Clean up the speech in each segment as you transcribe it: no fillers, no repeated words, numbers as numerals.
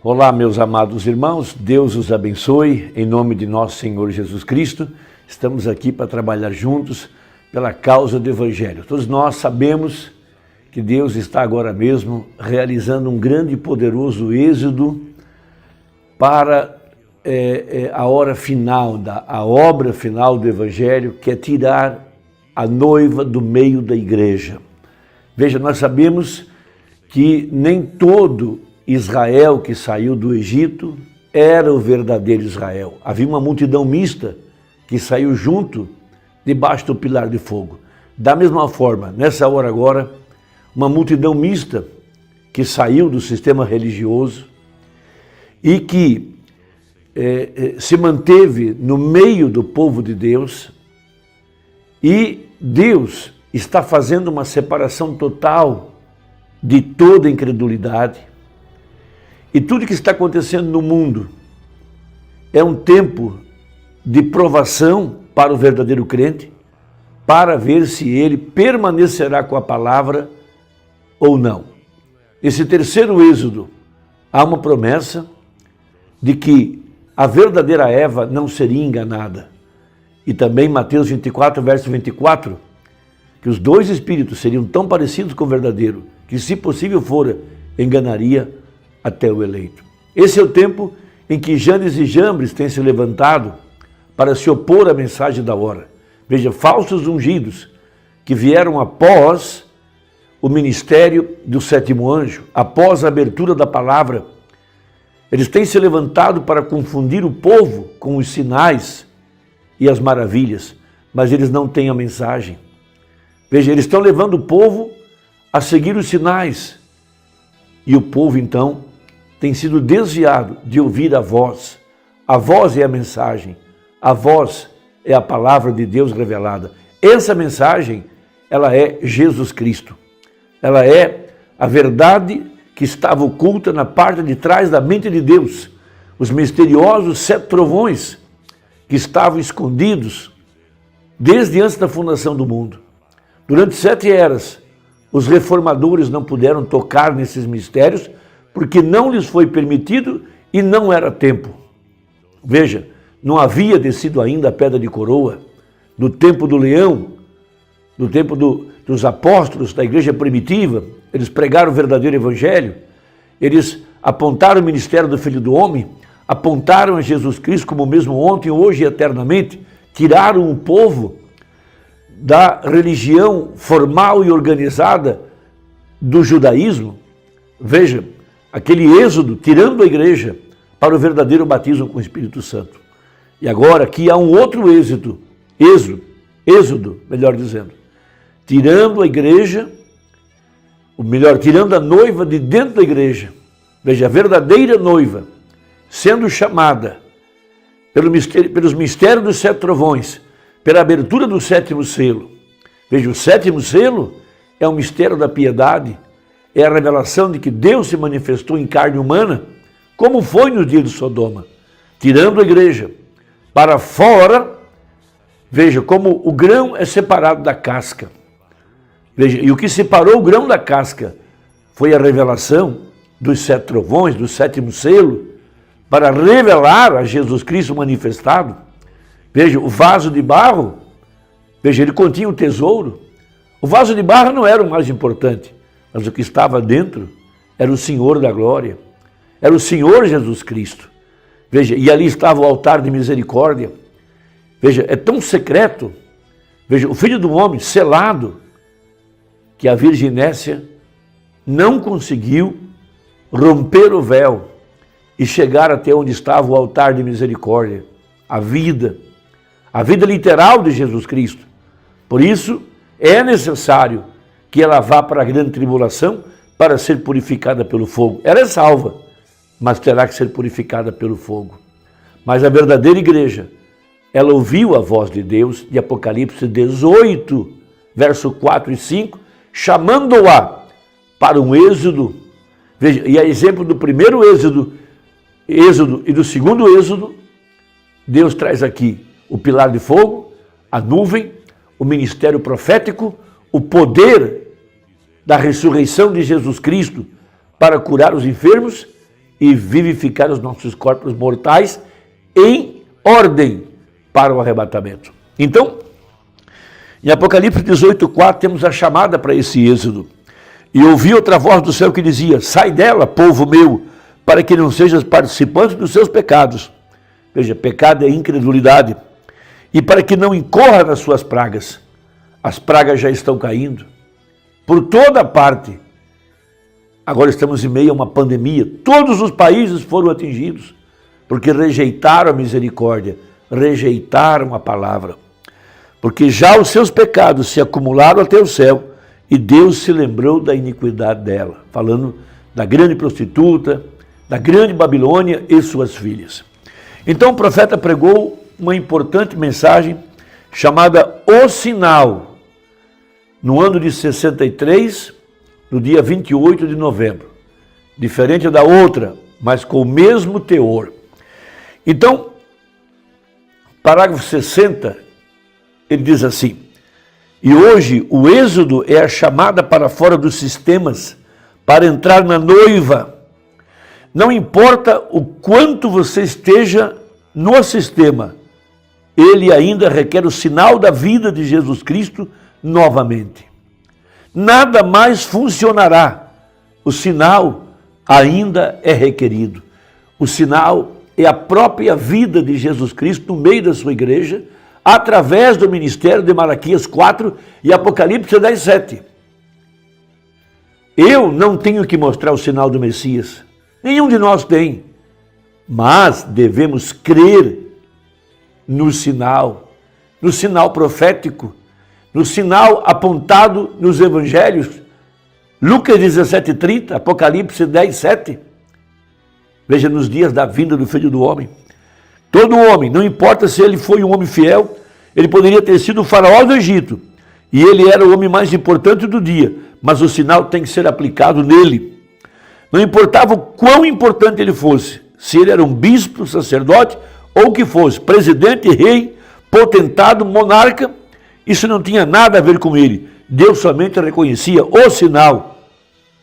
Olá, meus amados irmãos, Deus os abençoe, em nome de nosso Senhor Jesus Cristo. Estamos aqui para trabalhar juntos pela causa do Evangelho. Todos nós sabemos que Deus está agora mesmo realizando um grande e poderoso êxodo para a hora final, a obra final do Evangelho, que é tirar a noiva do meio da igreja. Veja, nós sabemos que nem todo Israel que saiu do Egito era o verdadeiro Israel. Havia uma multidão mista que saiu junto debaixo do pilar de fogo. Da mesma forma, nessa hora agora, uma multidão mista que saiu do sistema religioso e que se manteve no meio do povo de Deus, e Deus está fazendo uma separação total de toda incredulidade. E tudo que está acontecendo no mundo é um tempo de provação para o verdadeiro crente, para ver se ele permanecerá com a palavra ou não. Esse terceiro êxodo, há uma promessa de que a verdadeira Eva não seria enganada. E também Mateus 24, verso 24, que os dois espíritos seriam tão parecidos com o verdadeiro, que se possível fora, enganaria até o eleito. Esse é o tempo em que Janes e Jambres têm se levantado para se opor à mensagem da hora. Veja, falsos ungidos que vieram após o ministério do sétimo anjo, após a abertura da palavra, eles têm se levantado para confundir o povo com os sinais e as maravilhas, mas eles não têm a mensagem. Veja, eles estão levando o povo a seguir os sinais, e o povo então tem sido desviado de ouvir a voz. A voz é a mensagem, a voz é a palavra de Deus revelada. Essa mensagem, ela é Jesus Cristo. Ela é a verdade que estava oculta na parte de trás da mente de Deus. Os misteriosos 7 trovões que estavam escondidos desde antes da fundação do mundo. Durante 7 eras, os reformadores não puderam tocar nesses mistérios porque não lhes foi permitido e não era tempo. Veja, não havia descido ainda a pedra de coroa do tempo do leão, do tempo dos apóstolos da igreja primitiva. Eles pregaram o verdadeiro evangelho, eles apontaram o ministério do Filho do Homem, apontaram a Jesus Cristo como o mesmo ontem, hoje e eternamente, tiraram o povo da religião formal e organizada do judaísmo. Veja, aquele êxodo, tirando a igreja para o verdadeiro batismo com o Espírito Santo. E agora aqui há um outro êxodo, melhor dizendo, tirando a igreja, tirando a noiva de dentro da igreja. Veja, a verdadeira noiva sendo chamada pelos mistérios dos 7 trovões, pela abertura do 7º selo. Veja, o 7º selo é o mistério da piedade, é a revelação de que Deus se manifestou em carne humana, como foi no dia de Sodoma, tirando a igreja para fora. Veja como o grão é separado da casca. Veja, e o que separou o grão da casca foi a revelação dos 7 trovões, do 7º selo, para revelar a Jesus Cristo manifestado. Veja, o vaso de barro, veja, ele continha o tesouro. O vaso de barro não era o mais importante, mas o que estava dentro era o Senhor da glória, era o Senhor Jesus Cristo. Veja, e ali estava o altar de misericórdia. Veja, é tão secreto. Veja, o Filho do Homem selado, que a Virgem Nécia não conseguiu romper o véu e chegar até onde estava o altar de misericórdia, a vida literal de Jesus Cristo. Por isso, é necessário que ela vá para a grande tribulação para ser purificada pelo fogo. Ela é salva, mas terá que ser purificada pelo fogo. Mas a verdadeira igreja, ela ouviu a voz de Deus, de Apocalipse 18, verso 4 e 5, chamando-a para um êxodo. Veja, e a exemplo do primeiro êxodo e do segundo êxodo, Deus traz aqui o pilar de fogo, a nuvem, o ministério profético, o poder da ressurreição de Jesus Cristo para curar os enfermos e vivificar os nossos corpos mortais em ordem para o arrebatamento. Então, em Apocalipse 18:4 temos a chamada para esse êxodo. E ouvi outra voz do céu que dizia: sai dela, povo meu, para que não sejas participante dos seus pecados. Veja, pecado é incredulidade. E para que não incorra nas suas pragas. As pragas já estão caindo por toda parte. Agora estamos em meio a uma pandemia. Todos os países foram atingidos porque rejeitaram a misericórdia, rejeitaram a palavra. Porque já os seus pecados se acumularam até o céu e Deus se lembrou da iniquidade dela. Falando da grande prostituta, da grande Babilônia e suas filhas. Então o profeta pregou uma importante mensagem chamada O Sinal, no ano de 63, no dia 28 de novembro. Diferente da outra, mas com o mesmo teor. Então, parágrafo 60, ele diz assim: e hoje o êxodo é a chamada para fora dos sistemas, para entrar na noiva. Não importa o quanto você esteja no sistema, ele ainda requer o sinal da vida de Jesus Cristo novamente. Nada mais funcionará. O sinal ainda é requerido. O sinal é a própria vida de Jesus Cristo no meio da sua igreja, através do ministério de Malaquias 4 e Apocalipse 10:7. Eu não tenho que mostrar o sinal do Messias. Nenhum de nós tem. Mas devemos crer no sinal profético, no sinal apontado nos evangelhos. Lucas 17:30, Apocalipse 10:7. Veja, nos dias da vinda do Filho do Homem. Todo homem, não importa se ele foi um homem fiel, ele poderia ter sido o faraó do Egito. E ele era o homem mais importante do dia, mas o sinal tem que ser aplicado nele. Não importava o quão importante ele fosse, se ele era um bispo, sacerdote, ou o que fosse, presidente, rei, potentado, monarca, isso não tinha nada a ver com ele. Deus somente reconhecia o sinal.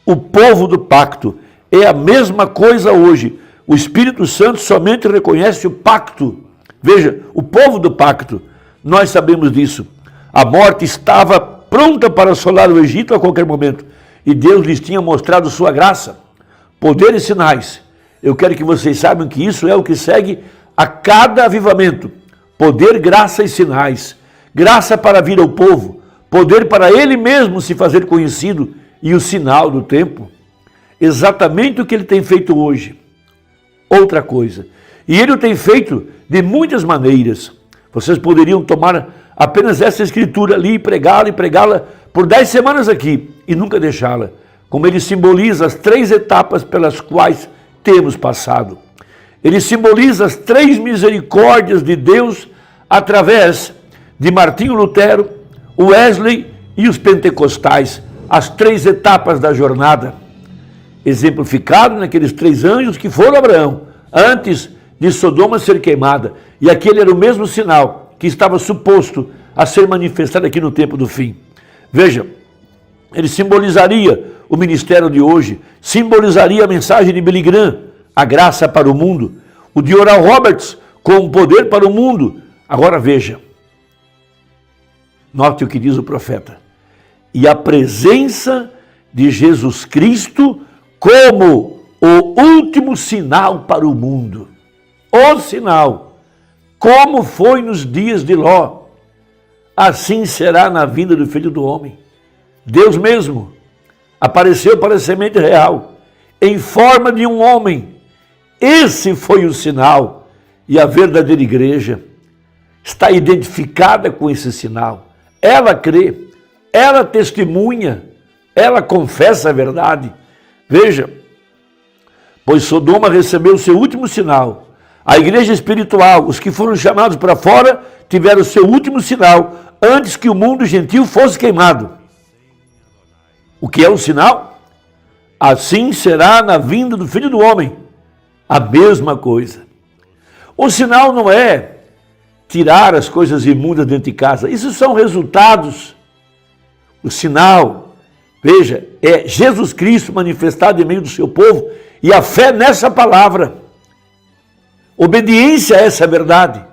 O povo do pacto é a mesma coisa hoje. O Espírito Santo somente reconhece o pacto. Veja, o povo do pacto, nós sabemos disso. A morte estava pronta para assolar o Egito a qualquer momento. E Deus lhes tinha mostrado sua graça, poder e sinais. Eu quero que vocês saibam que isso é o que segue a cada avivamento. Poder, graça e sinais. Graça para vir ao povo. Poder para ele mesmo se fazer conhecido. E o sinal do tempo. Exatamente o que ele tem feito hoje. Outra coisa. E ele o tem feito de muitas maneiras. Vocês poderiam tomar apenas essa escritura ali e pregá-la por 10 semanas aqui e nunca deixá-la. Como ele simboliza as 3 etapas pelas quais temos passado. Ele simboliza as 3 misericórdias de Deus através de Martinho Lutero, Wesley e os pentecostais. As 3 etapas da jornada. Exemplificado naqueles 3 anjos que foram Abraão, antes de Sodoma ser queimada. E aquele era o mesmo sinal que estava suposto a ser manifestado aqui no tempo do fim. Veja, ele simbolizaria o ministério de hoje, simbolizaria a mensagem de Billy Graham, a graça para o mundo, o de Oral Roberts, com o poder para o mundo. Agora veja, note o que diz o profeta. E a presença de Jesus Cristo como o último sinal para o mundo. O sinal, como foi nos dias de Ló, assim será na vinda do Filho do Homem. Deus mesmo apareceu para a semente real, em forma de um homem. Esse foi o sinal, e a verdadeira igreja está identificada com esse sinal. Ela crê, ela testemunha, ela confessa a verdade. Veja, pois Sodoma recebeu seu último sinal. A igreja espiritual, os que foram chamados para fora, tiveram seu último sinal antes que o mundo gentil fosse queimado. O que é o sinal? Assim será na vinda do Filho do Homem. A mesma coisa. O sinal não é tirar as coisas imundas dentro de casa. Isso são resultados. O sinal, veja, é Jesus Cristo manifestado em meio do seu povo E a fé nessa palavra, obediência a essa verdade,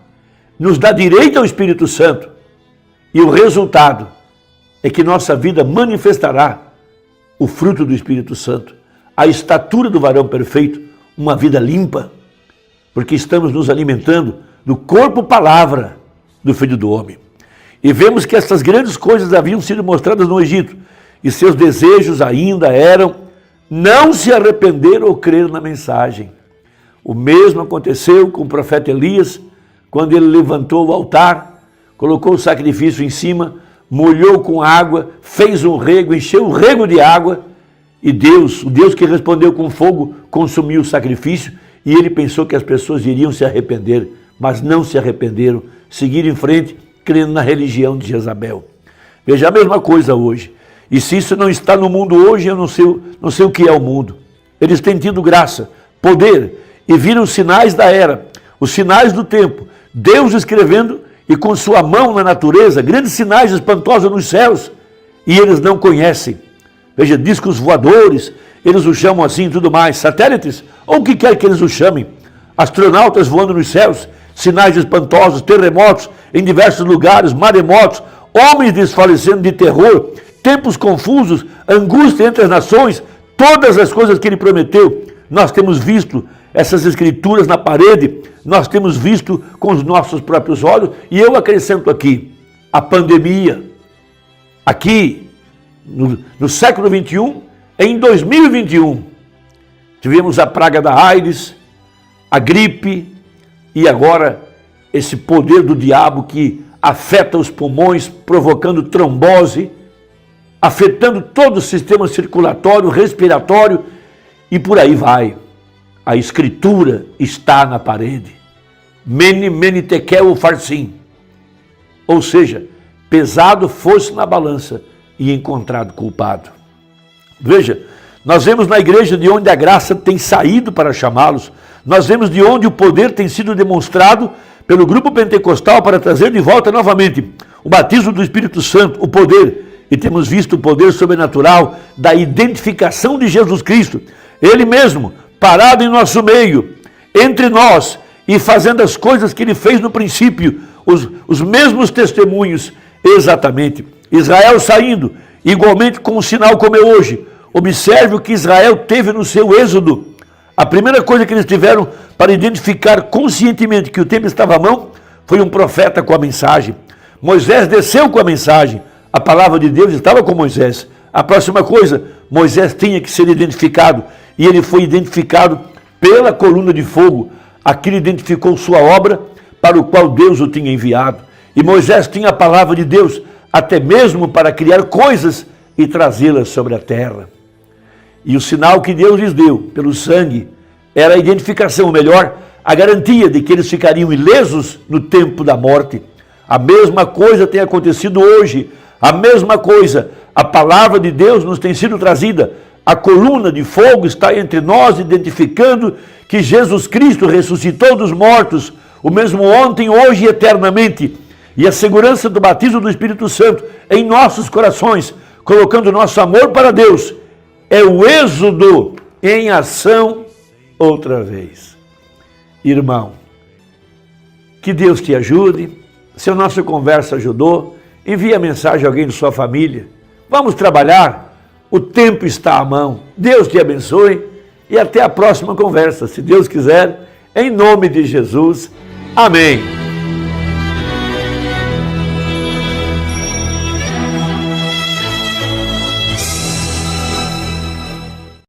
nos dá direito ao Espírito Santo. E o resultado é que nossa vida manifestará o fruto do Espírito Santo, a estatura do varão perfeito, uma vida limpa, porque estamos nos alimentando do corpo-palavra do Filho do Homem. E vemos que essas grandes coisas haviam sido mostradas no Egito, e seus desejos ainda eram não se arrepender ou crer na mensagem. O mesmo aconteceu com o profeta Elias, quando ele levantou o altar, colocou o sacrifício em cima, molhou com água, fez um rego, encheu o rego de água, e Deus, o Deus que respondeu com fogo, consumiu o sacrifício, e ele pensou que as pessoas iriam se arrepender, mas não se arrependeram, seguiram em frente, crendo na religião de Jezabel. Veja a mesma coisa hoje. E se isso não está no mundo hoje, eu não sei o que é o mundo. Eles têm tido graça, poder, e viram os sinais da era, os sinais do tempo, Deus escrevendo e com sua mão na natureza, grandes sinais espantosos nos céus, e eles não conhecem. Veja, discos voadores, eles o chamam assim e tudo mais, satélites, ou o que quer que eles o chamem, astronautas voando nos céus, sinais espantosos, terremotos em diversos lugares, maremotos, homens desfalecendo de terror, tempos confusos, angústia entre as nações, todas as coisas que ele prometeu, nós temos visto essas escrituras na parede, nós temos visto com os nossos próprios olhos, e eu acrescento aqui, a pandemia, aqui no século 21, em 2021, tivemos a praga da AIDS, a gripe, e agora esse poder do diabo que afeta os pulmões, provocando trombose, afetando todo o sistema circulatório, respiratório, e por aí vai. A escritura está na parede. Mene, mene, tekel, ufarsim. Ou seja, pesado fosse na balança e encontrado culpado. Veja, nós vemos na igreja de onde a graça tem saído para chamá-los, nós vemos de onde o poder tem sido demonstrado pelo grupo pentecostal para trazer de volta novamente o batismo do Espírito Santo, o poder, e temos visto o poder sobrenatural da identificação de Jesus Cristo, Ele mesmo, parado em nosso meio, entre nós, e fazendo as coisas que Ele fez no princípio, os mesmos testemunhos, exatamente. Israel saindo, igualmente com um sinal como é hoje. Observe o que Israel teve no seu êxodo. A primeira coisa que eles tiveram para identificar conscientemente que o tempo estava à mão, foi um profeta com a mensagem. Moisés desceu com a mensagem, a palavra de Deus estava com Moisés. A próxima coisa, Moisés tinha que ser identificado, e ele foi identificado pela coluna de fogo. Aquilo identificou sua obra, para o qual Deus o tinha enviado. E Moisés tinha a palavra de Deus, até mesmo para criar coisas e trazê-las sobre a terra. E o sinal que Deus lhes deu, pelo sangue, era a identificação, ou melhor, a garantia de que eles ficariam ilesos no tempo da morte. A mesma coisa tem acontecido hoje, a mesma coisa, a palavra de Deus nos tem sido trazida, a coluna de fogo está entre nós, identificando que Jesus Cristo ressuscitou dos mortos, o mesmo ontem, hoje e eternamente, e a segurança do batismo do Espírito Santo em nossos corações, colocando nosso amor para Deus, é o êxodo em ação outra vez. Irmão, que Deus te ajude. Se a nossa conversa ajudou, envie a mensagem a alguém de sua família. Vamos trabalhar, o tempo está à mão. Deus te abençoe e até a próxima conversa, se Deus quiser, em nome de Jesus. Amém.